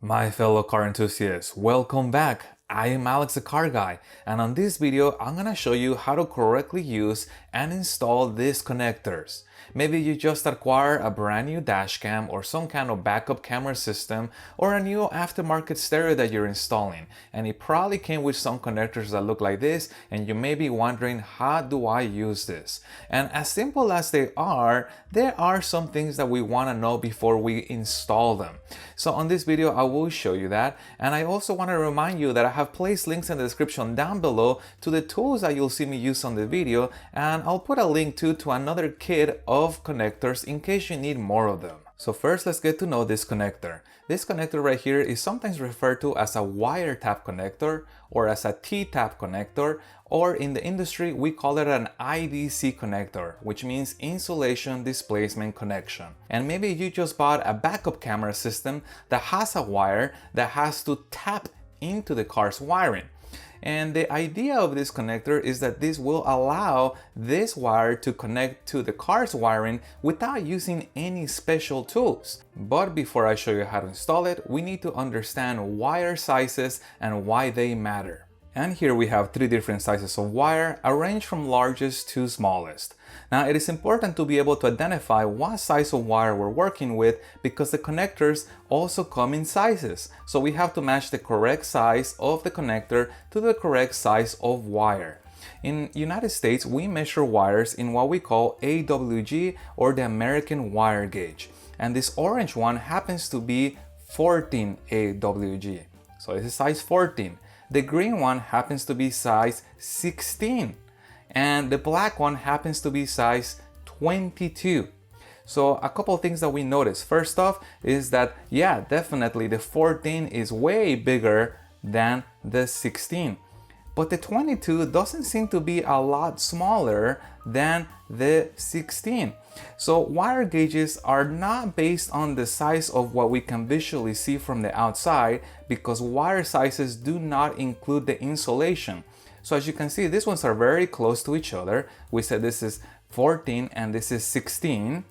My fellow car enthusiasts, welcome back. I am Alex the Car Guy, and on this video I'm gonna show you how to correctly use and install these connectors. Maybe you just acquire a brand new dashcam or some kind of backup camera system or a new aftermarket stereo that you're installing, and it probably came with some connectors that look like this, and you may be wondering, how do I use this? And as simple as they are, there are some things that we want to know before we install them. So on this video I will show you that, and I also want to remind you that I have placed links in the description down below to the tools that you'll see me use on the video, and I'll put a link to another kit of connectors in case you need more of them. So first, let's get to know this connector. This connector right here is sometimes referred to as a wire tap connector or as a T-tap connector, or in the industry we call it an IDC connector, which means insulation displacement connection. And maybe you just bought a backup camera system that has a wire that has to tap into the car's wiring. And the idea of this connector is that this will allow this wire to connect to the car's wiring without using any special tools. But before I show you how to install it, we need to understand wire sizes and why they matter. And here we have three different sizes of wire arranged from largest to smallest. Now it is important to be able to identify what size of wire we're working with because the connectors also come in sizes. So we have to match the correct size of the connector to the correct size of wire. In United States, we measure wires in what we call AWG, or the American wire gauge. And this orange one happens to be 14 AWG. So this is size 14. The green one happens to be size 16, and the black one happens to be size 22. So a couple of things that we notice. First off is that, yeah, definitely the 14 is way bigger than the 16. But the 22 doesn't seem to be a lot smaller than the 16. So wire gauges are not based on the size of what we can visually see from the outside, because wire sizes do not include the insulation. So as you can see, these ones are very close to each other. We said this is 14 and this is 16.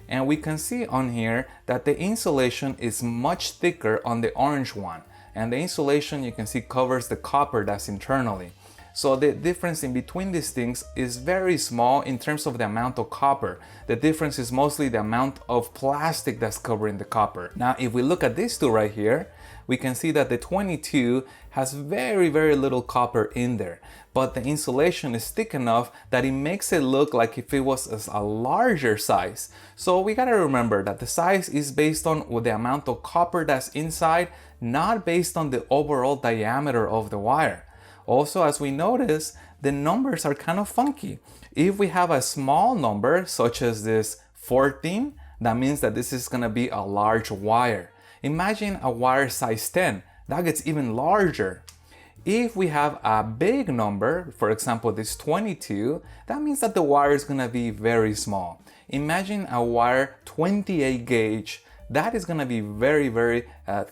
And we can see on here that the insulation is much thicker on the orange one. And the insulation, you can see, covers the copper that's internally. So the difference in between these things is very small in terms of the amount of copper. The difference is mostly the amount of plastic that's covering the copper. Now, if we look at these two right here, we can see that the 22 has very little copper in there, but the insulation is thick enough that it makes it look like if it was a larger size. So we gotta remember that the size is based on the amount of copper that's inside, not based on the overall diameter of the wire. Also, as we notice, the numbers are kind of funky. If we have a small number, such as this 14, that means that this is gonna be a large wire. Imagine a wire size 10, that gets even larger. If we have a big number, for example this 22, that means that the wire is gonna be very small. Imagine a wire 28 gauge, that is gonna be very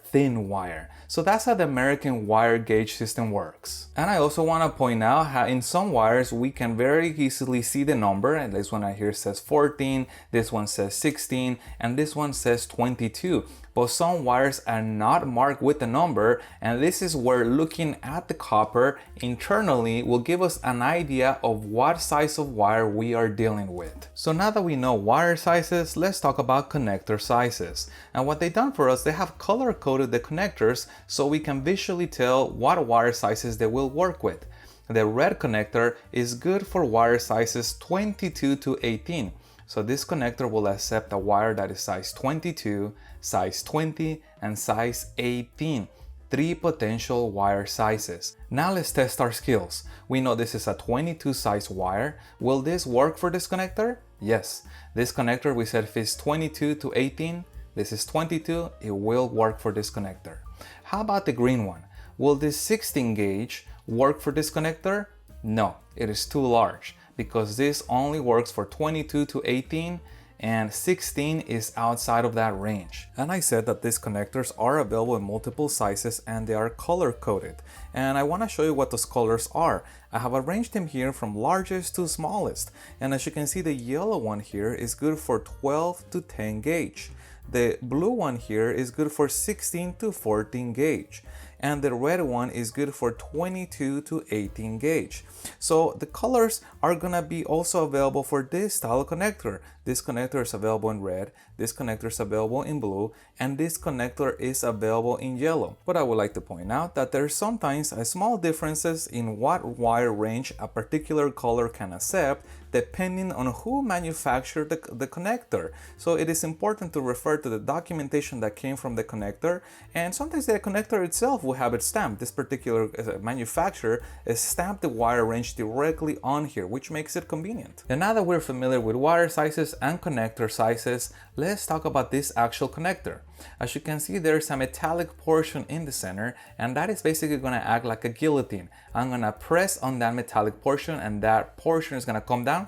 thin wire. So that's how the American wire gauge system works. And I also want to point out how in some wires we can very easily see the number, and this one right here says 14, this one says 16, and this one says 22. But some wires are not marked with the number, and this is where looking at the copper internally will give us an idea of what size of wire we are dealing with. So now that we know wire sizes, let's talk about connector sizes. And what they've done for us, they have color coded the connectors so we can visually tell what wire sizes they will work with. The red connector is good for wire sizes 22 to 18. So this connector will accept a wire that is size 22, size 20, and size 18. Three potential wire sizes. Now let's test our skills. We know this is a 22 size wire. Will this work for this connector? Yes. This connector we said fits 22 to 18. This is 22, it will work for this connector. How about the green one? Will this 16 gauge work for this connector? No, it is too large, because this only works for 22 to 18 and 16 is outside of that range. And I said that these connectors are available in multiple sizes and they are color coded. And I want to show you what those colors are. I have arranged them here from largest to smallest. And as you can see, the yellow one here is good for 12 to 10 gauge. The blue one here is good for 16 to 14 gauge, and the red one is good for 22 to 18 gauge. So the colors are gonna be also available for this style of connector. This connector is available in red, this connector is available in blue, and this connector is available in yellow. But I would like to point out that there's sometimes a small differences in what wire range a particular color can accept depending on who manufactured the connector. So it is important to refer to the documentation that came from the connector, and sometimes the connector itself will have it stamped. This particular manufacturer has stamped the wire range directly on here, which makes it convenient. And now that we're familiar with wire sizes and connector sizes, let's talk about this actual connector. As you can see, there's a metallic portion in the center, and that is basically going to act like a guillotine. I'm going to press on that metallic portion, and that portion is going to come down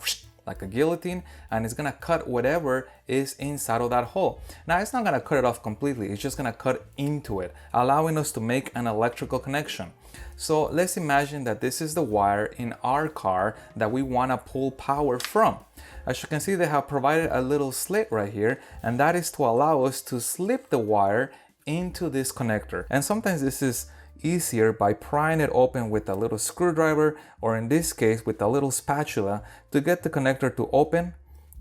like a guillotine, and it's going to cut whatever is inside of that hole. Now, it's not going to cut it off completely, it's just going to cut into it, allowing us to make an electrical connection. So let's imagine that this is the wire in our car that we want to pull power from. As you can see, they have provided a little slit right here, and that is to allow us to slip the wire into this connector. And sometimes this is easier by prying it open with a little screwdriver, or in this case with a little spatula, to get the connector to open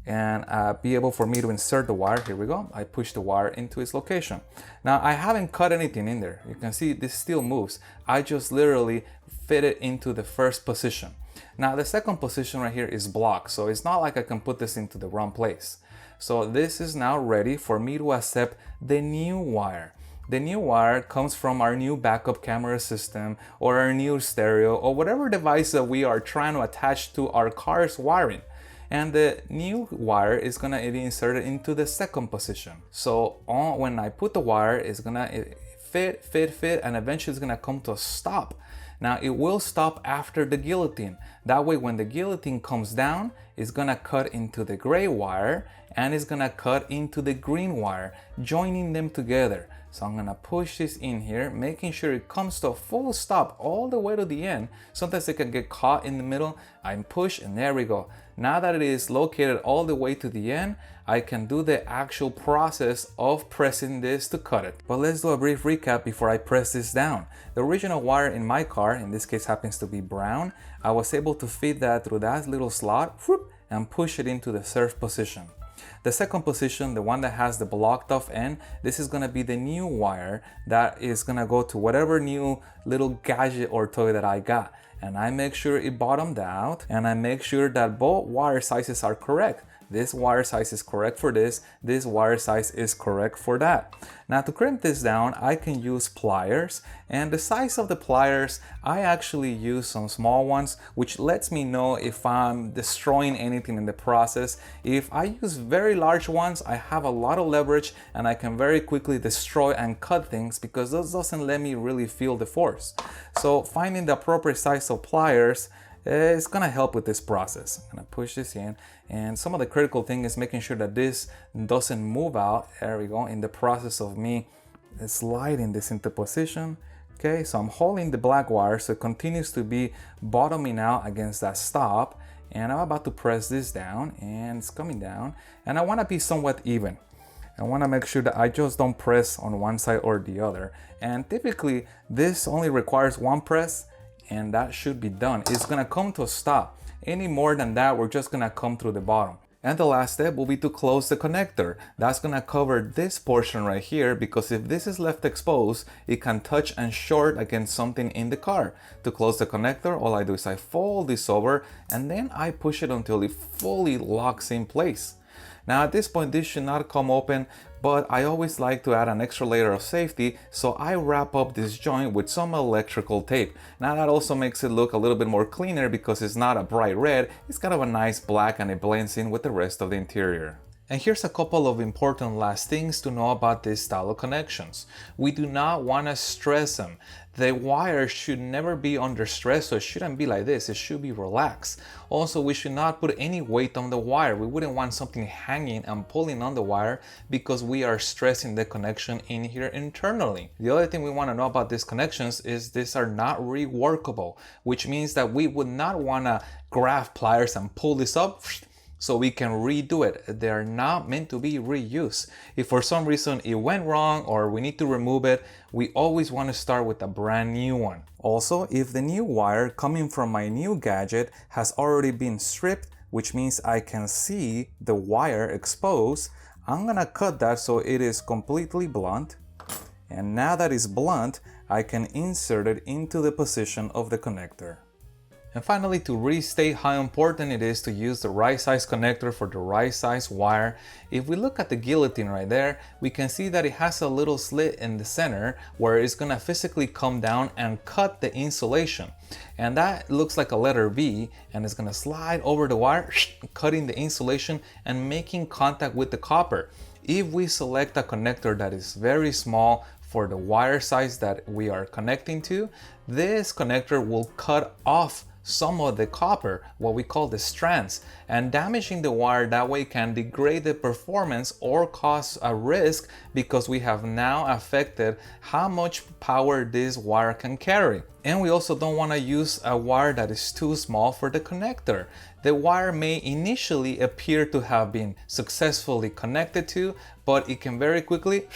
and be able for me to insert the wire. Here we go. I push the wire into its location. Now, I haven't cut anything in there. You can see this still moves. I just literally fit it into the first position. Now, the second position right here is blocked, so it's not like I can put this into the wrong place. So this is now ready for me to accept the new wire. The new wire comes from our new backup camera system, or our new stereo, or whatever device that we are trying to attach to our car's wiring. And the new wire is gonna be inserted into the second position. So when I put the wire, it's gonna fit, and eventually it's gonna come to a stop. Now, it will stop after the guillotine. That way, when the guillotine comes down, it's gonna cut into the gray wire, and it's gonna cut into the green wire, joining them together. So I'm gonna push this in here, making sure it comes to a full stop all the way to the end. Sometimes it can get caught in the middle. I push, and there we go. Now that it is located all the way to the end, I can do the actual process of pressing this to cut it. But let's do a brief recap before I press this down. The original wire in my car, in this case happens to be brown, I was able to feed that through that little slot and push it into the serve position. The second position, the one that has the blocked off end, this is gonna be the new wire that is gonna go to whatever new little gadget or toy that I got. And I make sure it bottomed out, and I make sure that both wire sizes are correct. This wire size is correct for this wire size is correct for that. Now, to crimp this down, I can use pliers, and the size of the pliers, I actually use some small ones, which lets me know if I'm destroying anything in the process. If I use very large ones, I have a lot of leverage, and I can very quickly destroy and cut things because those doesn't let me really feel the force. So finding the appropriate size of pliers, it's gonna help with this process. I'm gonna push this in, and some of the critical thing is making sure that this doesn't move out. There we go, in the process of me sliding this into position. Okay, so I'm holding the black wire so it continues to be bottoming out against that stop, and I'm about to press this down, and it's coming down, and I want to be somewhat even. I want to make sure that I just don't press on one side or the other, and typically this only requires one press, and that should be done. It's gonna come to a stop. Any more than that, we're just gonna come through the bottom. And the last step will be to close the connector. That's gonna cover this portion right here, because if this is left exposed, it can touch and short against something in the car. To close the connector, all I do is I fold this over, and then I push it until it fully locks in place. Now, at this point, this should not come open, but I always like to add an extra layer of safety, so I wrap up this joint with some electrical tape. Now, that also makes it look a little bit more cleaner because it's not a bright red, it's kind of a nice black, and it blends in with the rest of the interior. And here's a couple of important last things to know about this style of connections. We do not want to stress them. The wire should never be under stress, so it shouldn't be like this. It should be relaxed. Also, we should not put any weight on the wire. We wouldn't want something hanging and pulling on the wire because we are stressing the connection in here internally. The other thing we want to know about these connections is these are not reworkable, which means that we would not want to grab pliers and pull this up so we can redo it. They're not meant to be reused. If for some reason it went wrong or we need to remove it, we always want to start with a brand new one. Also, if the new wire coming from my new gadget has already been stripped, which means I can see the wire exposed, I'm gonna cut that so it is completely blunt. And now that it's blunt, I can insert it into the position of the connector. And finally, to restate how important it is to use the right size connector for the right size wire, if we look at the guillotine right there, we can see that it has a little slit in the center where it's gonna physically come down and cut the insulation. And that looks like a letter V, and it's gonna slide over the wire, cutting the insulation and making contact with the copper. If we select a connector that is very small for the wire size that we are connecting to, this connector will cut off some of the copper, what we call the strands, and damaging the wire that way can degrade the performance or cause a risk because we have now affected how much power this wire can carry. And we also don't want to use a wire that is too small for the connector. The wire may initially appear to have been successfully connected to, but it can very quickly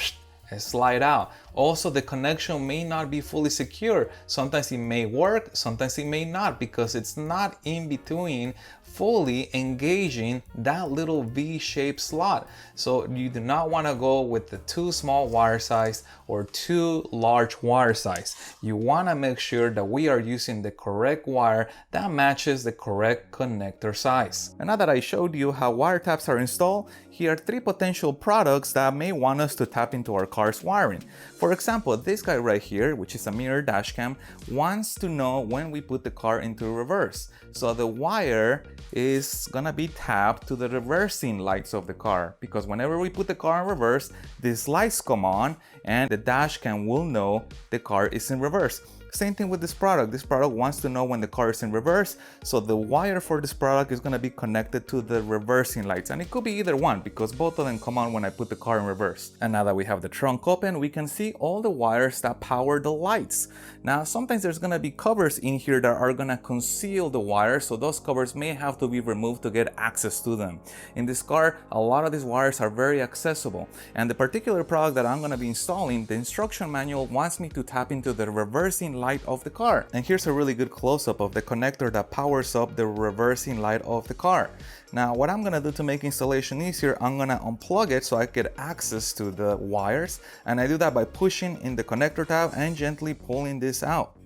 slide out. Also, the connection may not be fully secure. Sometimes it may work, sometimes it may not, because it's not in between fully engaging that little V-shaped slot. So you do not want to go with the too small wire size or too large wire size. You want to make sure that we are using the correct wire that matches the correct connector size. And now that I showed you how wire taps are installed, here are 3 potential products that may want us to tap into our car's wiring. For example, this guy right here, which is a mirror dash cam, wants to know when we put the car into reverse. So the wire is gonna be tapped to the reversing lights of the car, because whenever we put the car in reverse, these lights come on and the dash cam will know the car is in reverse. Same thing with this product. This product wants to know when the car is in reverse, so the wire for this product is going to be connected to the reversing lights, and it could be either one because both of them come on when I put the car in reverse. And now that we have the trunk open, we can see all the wires that power the lights. Now sometimes there's going to be covers in here that are going to conceal the wires, so those covers may have to be removed to get access to them. In this car, a lot of these wires are very accessible, and the particular product that I'm going to be installing, the instruction manual wants me to tap into the reversing light of the car. And here's a really good close-up of the connector that powers up the reversing light of the car. Now what I'm gonna do to make installation easier, I'm gonna unplug it so I get access to the wires, and I do that by pushing in the connector tab and gently pulling this out.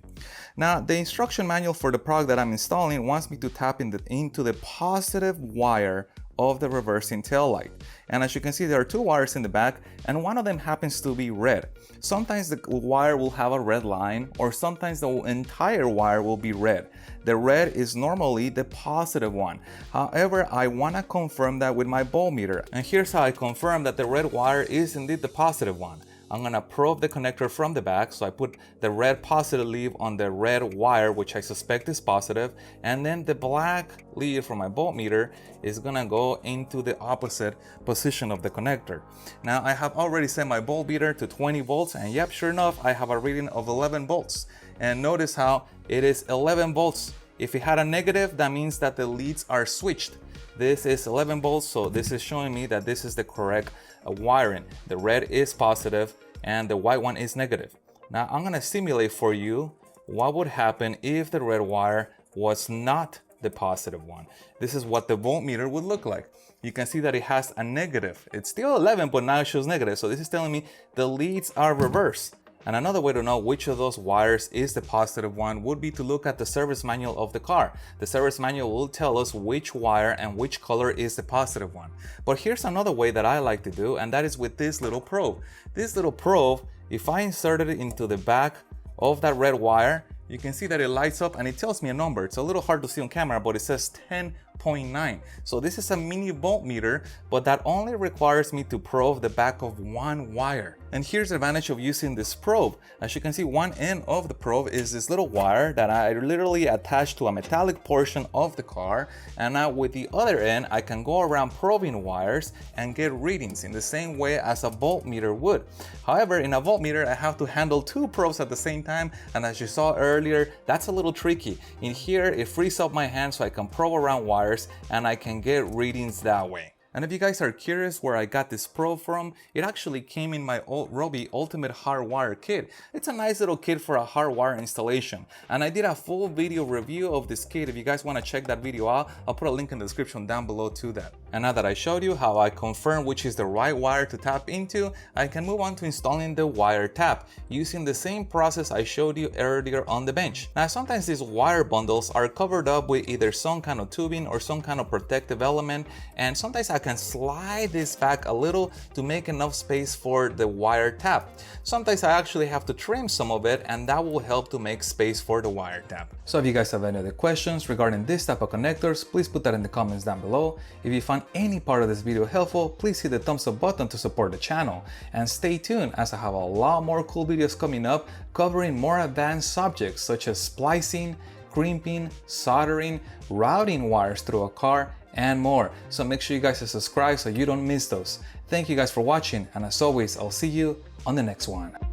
Now the instruction manual for the product that I'm installing wants me to tap into the positive wire of the reversing tail light. And as you can see, there are 2 wires in the back, and one of them happens to be red. Sometimes the wire will have a red line, or sometimes the entire wire will be red. The red is normally the positive one. However, I want to confirm that with my voltmeter, and here's how I confirm that the red wire is indeed the positive one. I'm gonna probe the connector from the back, so I put the red positive lead on the red wire, which I suspect is positive, and then the black lead from my voltmeter is gonna go into the opposite position of the connector. Now I have already set my voltmeter to 20 volts, and yep, sure enough, I have a reading of 11 volts. And notice how it is 11 volts. If it had a negative, that means that the leads are switched. This is 11 volts, so this is showing me that this is the correct wiring. The red is positive and the white one is negative. Now I'm gonna simulate for you what would happen if the red wire was not the positive one. This is what the voltmeter would look like. You can see that it has a negative. It's still 11, but now it shows negative. So this is telling me the leads are reversed. And another way to know which of those wires is the positive one would be to look at the service manual of the car. The service manual will tell us which wire and which color is the positive one. But here's another way that I like to do, and that is with this little probe. This little probe, if I inserted it into the back of that red wire, you can see that it lights up and it tells me a number. It's a little hard to see on camera, but it says 10.9. So this is a mini voltmeter, but that only requires me to probe the back of one wire. And here's the advantage of using this probe. As you can see, one end of the probe is this little wire that I literally attached to a metallic portion of the car. And now with the other end, I can go around probing wires and get readings in the same way as a voltmeter would. However, in a voltmeter, I have to handle 2 probes at the same time. And as you saw earlier, that's a little tricky. In here, it frees up my hand so I can probe around wires wires and I can get readings that way. And if you guys are curious where I got this probe from, it actually came in my Robi Ultimate Hardwire kit. It's a nice little kit for a hardwire installation. And I did a full video review of this kit. If you guys want to check that video out, I'll put a link in the description down below to that. And now that I showed you how I confirm which is the right wire to tap into, I can move on to installing the wire tap using the same process I showed you earlier on the bench. Now sometimes these wire bundles are covered up with either some kind of tubing or some kind of protective element, and sometimes I can slide this back a little to make enough space for the wire tap. Sometimes I actually have to trim some of it, and that will help to make space for the wire tap. So if you guys have any other questions regarding this type of connectors, please put that in the comments down below. If you found any part of this video helpful, please hit the thumbs up button to support the channel, and stay tuned as I have a lot more cool videos coming up covering more advanced subjects such as splicing, crimping, soldering, routing wires through a car, and more. So make sure you guys are subscribed so you don't miss those. Thank you guys for watching, and as always, I'll see you on the next one.